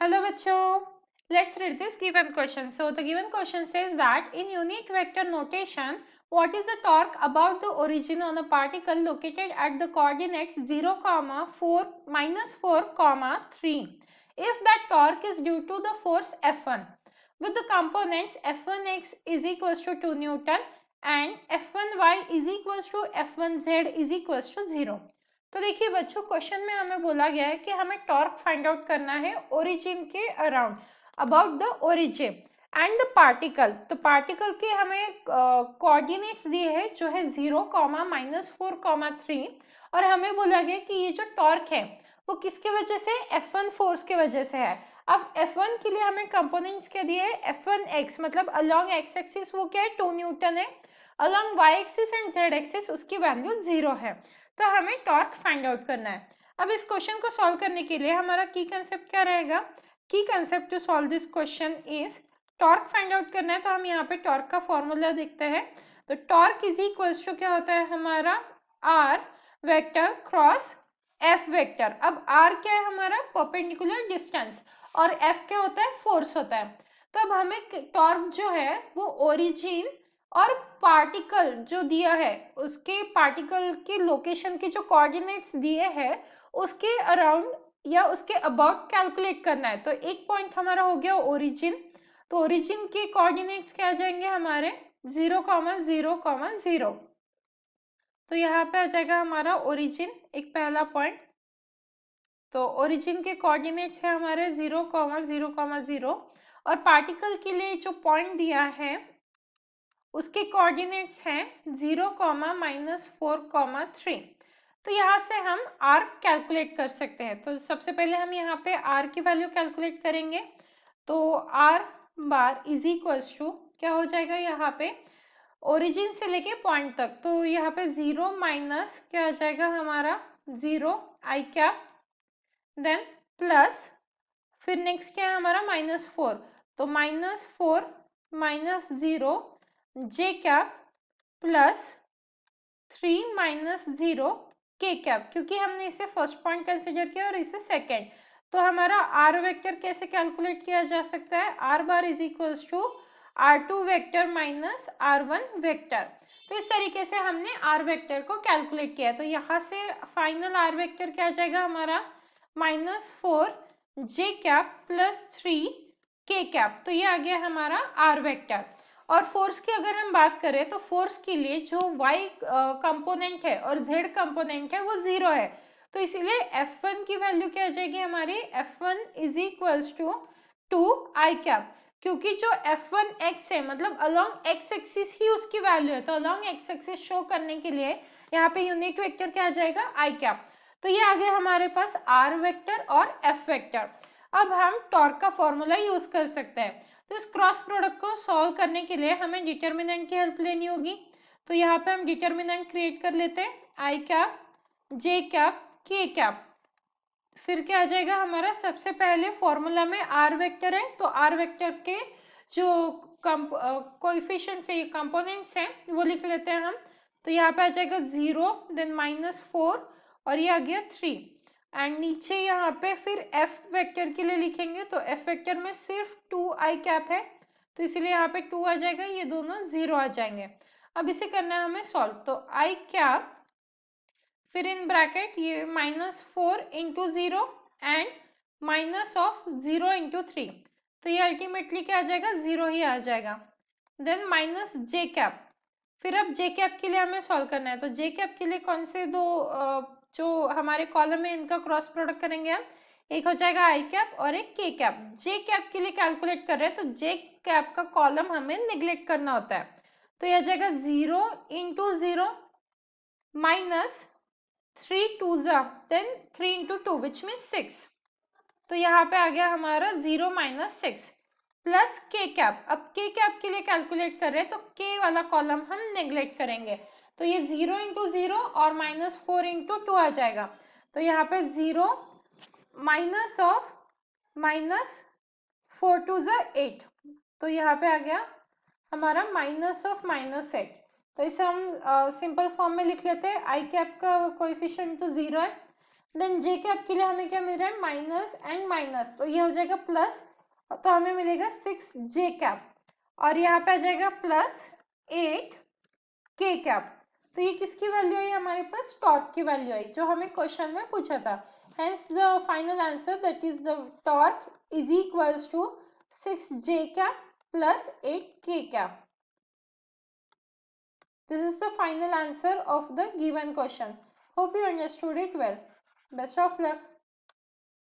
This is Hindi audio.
Hello bachcho. Let's read this given question. So the given question says that in unit vector notation, what is the torque about the origin on a particle located at the coordinates 0, 4, -4, 3 if that torque is due to the force F1 with the components F1x is equals to 2 Newton and F1y is equals to F1z is equals to 0. तो देखिए बच्चों, क्वेश्चन में हमें बोला गया है कि हमें टॉर्क फाइंड आउट करना है ओरिजिन के around, about the origin and the particle. तो पार्टिकल के हमें कोऑर्डिनेट्स दिए हैं जो है 0, -4, 3 और हमें बोला गया कि ये जो टॉर्क है वो किसकी वजह से, F1 फोर्स की वजह से है। अब F1 के लिए हमें कंपोनेंट्स क्या दिए है, F1x मतलब अलोंग एक्स एक्सिस वो क्या है 2 न्यूटन है, along y axis and z axis उसकी वैल्यू 0 है। तो हमें टॉर्क फाइंड आउट करना है। अब इस क्वेश्चन को सॉल्व करने के लिए हमारा की कंसेप्ट क्या रहेगा, की concept to solve this question is torque find out करना है। तो हम यहाँ पे टॉर्क का फॉर्मूला देखते हैं। तो टॉर्क इज इक्वल्स टू क्या होता है हमारा R vector cross F vector. अब आर क्या है हमारा परपेंडिकुलर डिस्टेंस और एफ क्या होता है फोर्स होता है। तो अब हमें टॉर्क जो है वो ओरिजिन और पार्टिकल जो दिया है उसके पार्टिकल के लोकेशन के जो कोऑर्डिनेट्स दिए हैं उसके अराउंड या उसके अबाउट कैलकुलेट करना है। तो एक पॉइंट हमारा हो गया ओरिजिन। तो ओरिजिन के कोऑर्डिनेट्स क्या आ जाएंगे हमारे 0, 0, 0। तो यहाँ पे आ जाएगा हमारा ओरिजिन एक पहला पॉइंट। तो ओरिजिन के कोऑर्डिनेट्स है हमारे 0, 0, 0 और पार्टिकल के लिए जो पॉइंट दिया है उसके कोऑर्डिनेट्स हैं 0, -4, 3। तो यहाँ से हम r कैलकुलेट कर सकते हैं। तो सबसे पहले हम यहाँ पे r की वैल्यू कैलकुलेट करेंगे। तो r bar is equals to क्या हो जाएगा यहाँ पे ओरिजिन से लेके पॉइंट तक। तो यहाँ पे 0 माइनस क्या आ जाएगा हमारा 0 आई कैप, देन प्लस फिर नेक्स्ट क्या है हमारा -4। तो -4 -0 जे कैप प्लस 3 -0 के कैप, क्योंकि हमने इसे फर्स्ट पॉइंट कंसिडर किया और इसे सेकेंड। तो हमारा आर वेक्टर कैसे कैलकुलेट किया जा सकता है, R bar is equals to R2 vector minus R1 vector. तो इस तरीके से हमने आर वेक्टर को कैलकुलेट किया। तो यहाँ से फाइनल आर वेक्टर क्या आ जाएगा हमारा -4 जे कैप प्लस 3 के कैप। तो ये आ गया हमारा आर वेक्टर। और फोर्स की अगर हम बात करें तो फोर्स के लिए जो y कंपोनेंट है और z कंपोनेंट है वो 0 है। तो इसीलिए F1 की वैल्यू क्या आ जाएगी हमारी F1 is equals to 2 I cap, क्योंकि जो F1x है मतलब अलोंग x एक्सिस ही उसकी वैल्यू है। तो अलोंग x एक्सिस शो करने के लिए यहाँ पे यूनिट वेक्टर क्या आ जाएगा आई कैप। तो ये आ गया हमारे पास r वेक्टर और f वेक्टर। अब हम टॉर्क का फॉर्मूला यूज कर सकते हैं। तो इस क्रॉस प्रोडक्ट को सॉल्व करने के लिए हमें डिटर्मिनेंट की हेल्प लेनी होगी। तो यहाँ पे हम डिटर्मिनेंट क्रिएट कर लेते हैं आई कैप, जे कैप, के कैप। फिर क्या आ जाएगा हमारा, सबसे पहले फॉर्मूला में आर वेक्टर है तो आर वेक्टर के जो कोएफिशिएंट्स है कंपोनेंट्स हैं वो लिख लेते हैं हम। तो यहाँ पे आ जाएगा 0 देन -4 और ये आ गया 3 एंड नीचे यहाँ पे फिर एफ वेक्टर के लिए लिखेंगे। तो एफ वेक्टर में सिर्फ 2 आई कैप है तो इसीलिए यहाँ पे 2 आ जाएगा, ये दोनों 0 आ जाएंगे। अब इसे करना है हमें सॉल्व। तो आई कैप फिर इन ब्रैकेट ये -4 into 0 and minus of 0 into 3। तो ये अल्टीमेटली क्या आ जाएगा 0 ही आ जाएगा। देन माइनस जे कैप। फिर अब जे कैप के लिए हमें सॉल्व करना है। तो जे कैप के लिए कौन से दो जो हमारे कॉलम है इनका क्रॉस प्रोडक्ट करेंगे हम, एक हो जाएगा आई कैप और एक के कैप। जे कैप के लिए कैलकुलेट कर रहे हैं तो जे कैप का कॉलम हमें निग्लेक्ट करना होता है। तो यह आ जाएगा 0 into 0 minus 3 2 then 3 into 2 which mean 6। तो यहाँ पे आ गया हमारा 0 -6 प्लस के कैप। अब के कैप के लिए कैलकुलेट कर रहे हैं तो के वाला कॉलम हम नेग्लेक्ट करेंगे। तो ये 0 इंटू 0 और -4 इंटू 2 आ जाएगा। तो यहाँ पे 0 माइनस ऑफ -4 2 8। तो यहाँ पे आ गया हमारा -8। तो इसे हम सिंपल फॉर्म में लिख लेते हैं। आई कैप का कोएफिशिएंट तो 0 है देन जे कैप के लिए हमें क्या मिल रहा है, माइनस एंड माइनस, तो ये हो जाएगा प्लस, तो हमें मिलेगा 6 जे कैप, और यहाँ पे आ जाएगा प्लस 8 के कैप। तो ये किसकी वैल्यू आई हमारे पास, टॉर्क की वैल्यू आई जो हमें क्वेश्चन में पूछा था। Hence the final answer that is the torque is equals to 6 J cap plus 8 k cap. This is the final answer of the given question. Hope you understood it well. Best of luck.